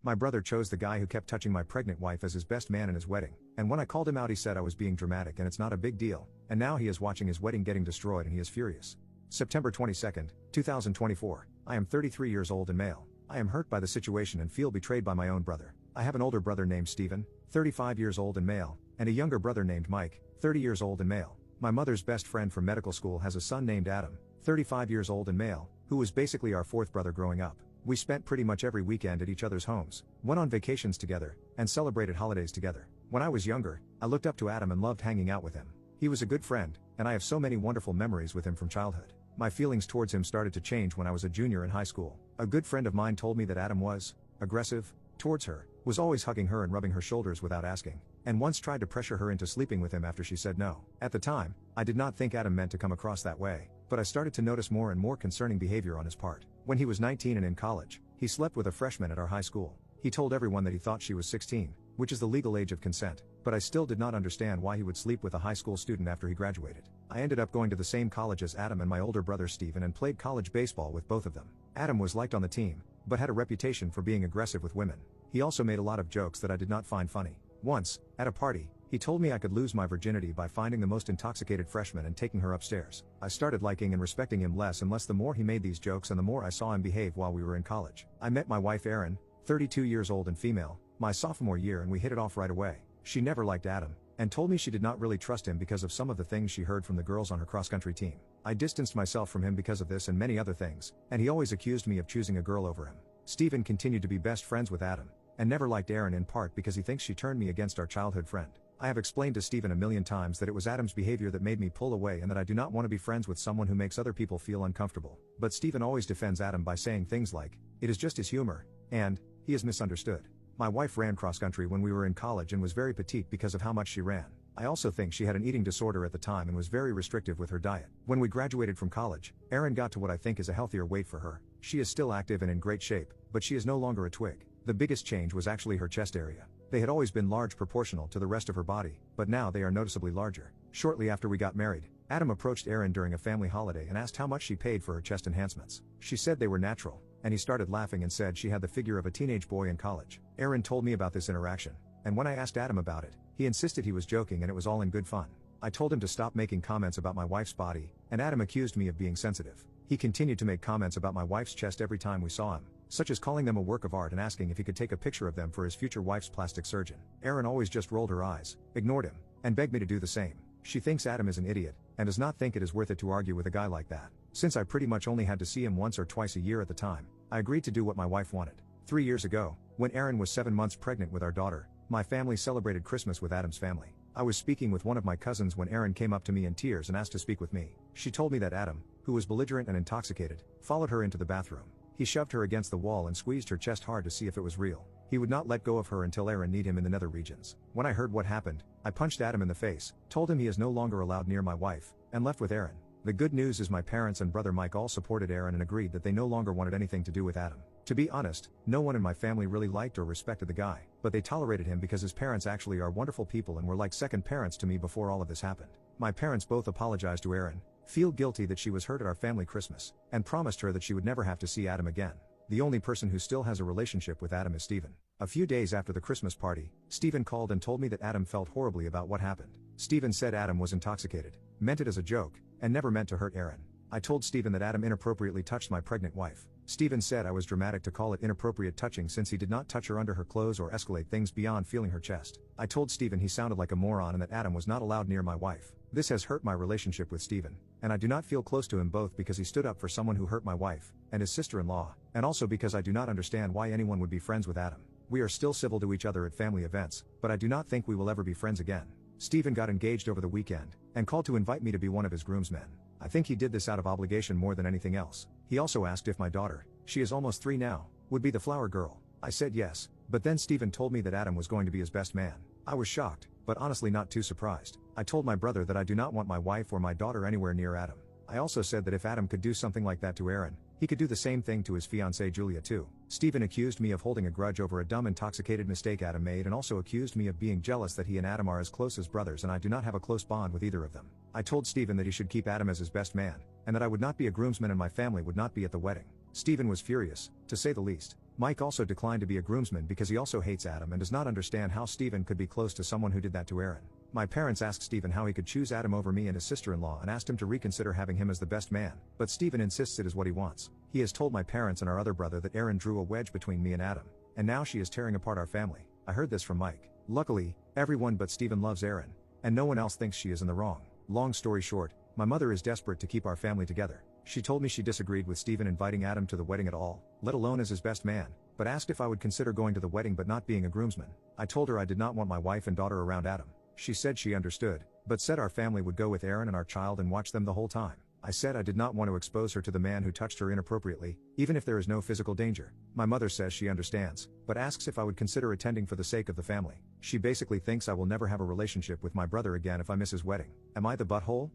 My brother chose the guy who kept touching my pregnant wife as his best man in his wedding, and when I called him out he said I was being dramatic and it's not a big deal, and now he is watching his wedding getting destroyed and he is furious. September 22nd, 2024. I am 33 years old and male. I am hurt by the situation and feel betrayed by my own brother. I have an older brother named Stephen, 35 years old and male, and a younger brother named Mike, 30 years old and male. My mother's best friend from medical school has a son named Adam, 35 years old and male, who was basically our fourth brother growing up. We spent pretty much every weekend at each other's homes, went on vacations together, and celebrated holidays together. When I was younger, I looked up to Adam and loved hanging out with him. He was a good friend, and I have so many wonderful memories with him from childhood. My feelings towards him started to change when I was a junior in high school. A good friend of mine told me that Adam was aggressive towards her, was always hugging her and rubbing her shoulders without asking, and once tried to pressure her into sleeping with him after she said no. At the time, I did not think Adam meant to come across that way, but I started to notice more and more concerning behavior on his part. When he was 19 and in college, he slept with a freshman at our high school. He told everyone that he thought she was 16, which is the legal age of consent, but I still did not understand why he would sleep with a high school student after he graduated. I ended up going to the same college as Adam and my older brother Stephen and played college baseball with both of them. Adam was liked on the team, but had a reputation for being aggressive with women. He also made a lot of jokes that I did not find funny. Once, at a party, he told me I could lose my virginity by finding the most intoxicated freshman and taking her upstairs. I started liking and respecting him less and less the more he made these jokes and the more I saw him behave while we were in college. I met my wife Erin, 32 years old and female, my sophomore year, and we hit it off right away. She never liked Adam, and told me she did not really trust him because of some of the things she heard from the girls on her cross-country team. I distanced myself from him because of this and many other things, and he always accused me of choosing a girl over him. Stephen continued to be best friends with Adam, and never liked Erin in part because he thinks she turned me against our childhood friend. I have explained to Stephen a million times that it was Adam's behavior that made me pull away and that I do not want to be friends with someone who makes other people feel uncomfortable. But Stephen always defends Adam by saying things like, "It is just his humor," and, "He is misunderstood." My wife ran cross-country when we were in college and was very petite because of how much she ran. I also think she had an eating disorder at the time and was very restrictive with her diet. When we graduated from college, Erin got to what I think is a healthier weight for her. She is still active and in great shape, but she is no longer a twig. The biggest change was actually her chest area. They had always been large proportional to the rest of her body, but now they are noticeably larger. Shortly after we got married, Adam approached Erin during a family holiday and asked how much she paid for her chest enhancements. She said they were natural, and he started laughing and said she had the figure of a teenage boy in college. Erin told me about this interaction, and when I asked Adam about it, he insisted he was joking and it was all in good fun. I told him to stop making comments about my wife's body, and Adam accused me of being sensitive. He continued to make comments about my wife's chest every time we saw him, such as calling them a work of art and asking if he could take a picture of them for his future wife's plastic surgeon. Erin always just rolled her eyes, ignored him, and begged me to do the same. She thinks Adam is an idiot, and does not think it is worth it to argue with a guy like that. Since I pretty much only had to see him once or twice a year at the time, I agreed to do what my wife wanted. 3 years ago, when Erin was 7 months pregnant with our daughter, my family celebrated Christmas with Adam's family. I was speaking with one of my cousins when Erin came up to me in tears and asked to speak with me. She told me that Adam, who was belligerent and intoxicated, followed her into the bathroom. He shoved her against the wall and squeezed her chest hard to see if it was real. He would not let go of her until Erin needed him in the nether regions. When I heard what happened, I punched Adam in the face, told him he is no longer allowed near my wife, and left with Erin. The good news is my parents and brother Mike all supported Erin and agreed that they no longer wanted anything to do with Adam. To be honest, no one in my family really liked or respected the guy, but they tolerated him because his parents actually are wonderful people and were like second parents to me before all of this happened. My parents both apologized to Erin, feel guilty that she was hurt at our family Christmas, and promised her that she would never have to see Adam again. The only person who still has a relationship with Adam is Stephen. A few days after the Christmas party, Stephen called and told me that Adam felt horribly about what happened. Stephen said Adam was intoxicated, meant it as a joke, and never meant to hurt Erin. I told Stephen that Adam inappropriately touched my pregnant wife. Stephen said I was dramatic to call it inappropriate touching since he did not touch her under her clothes or escalate things beyond feeling her chest. I told Stephen he sounded like a moron and that Adam was not allowed near my wife. This has hurt my relationship with Stephen, and I do not feel close to him both because he stood up for someone who hurt my wife, and his sister-in-law, and also because I do not understand why anyone would be friends with Adam. We are still civil to each other at family events, but I do not think we will ever be friends again. Stephen got engaged over the weekend, and called to invite me to be one of his groomsmen. I think he did this out of obligation more than anything else. He also asked if my daughter, she is almost 3 now, would be the flower girl. I said yes, but then Stephen told me that Adam was going to be his best man. I was shocked, but honestly not too surprised. I told my brother that I do not want my wife or my daughter anywhere near Adam. I also said that if Adam could do something like that to Erin, he could do the same thing to his fiancée Julia too. Stephen accused me of holding a grudge over a dumb intoxicated mistake Adam made and also accused me of being jealous that he and Adam are as close as brothers and I do not have a close bond with either of them. I told Stephen that he should keep Adam as his best man, and that I would not be a groomsman and my family would not be at the wedding. Stephen was furious, to say the least. Mike also declined to be a groomsman because he also hates Adam and does not understand how Stephen could be close to someone who did that to Aaron. My parents asked Stephen how he could choose Adam over me and his sister-in-law and asked him to reconsider having him as the best man, but Stephen insists it is what he wants. He has told my parents and our other brother that Aaron drew a wedge between me and Adam, and now she is tearing apart our family. I heard this from Mike. Luckily, everyone but Stephen loves Aaron, and no one else thinks she is in the wrong. Long story short, my mother is desperate to keep our family together. She told me she disagreed with Stephen inviting Adam to the wedding at all, let alone as his best man, but asked if I would consider going to the wedding but not being a groomsman. I told her I did not want my wife and daughter around Adam. She said she understood, but said our family would go with Aaron and our child and watch them the whole time. I said I did not want to expose her to the man who touched her inappropriately, even if there is no physical danger. My mother says she understands, but asks if I would consider attending for the sake of the family. She basically thinks I will never have a relationship with my brother again if I miss his wedding. Am I the butthole?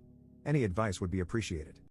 Any advice would be appreciated.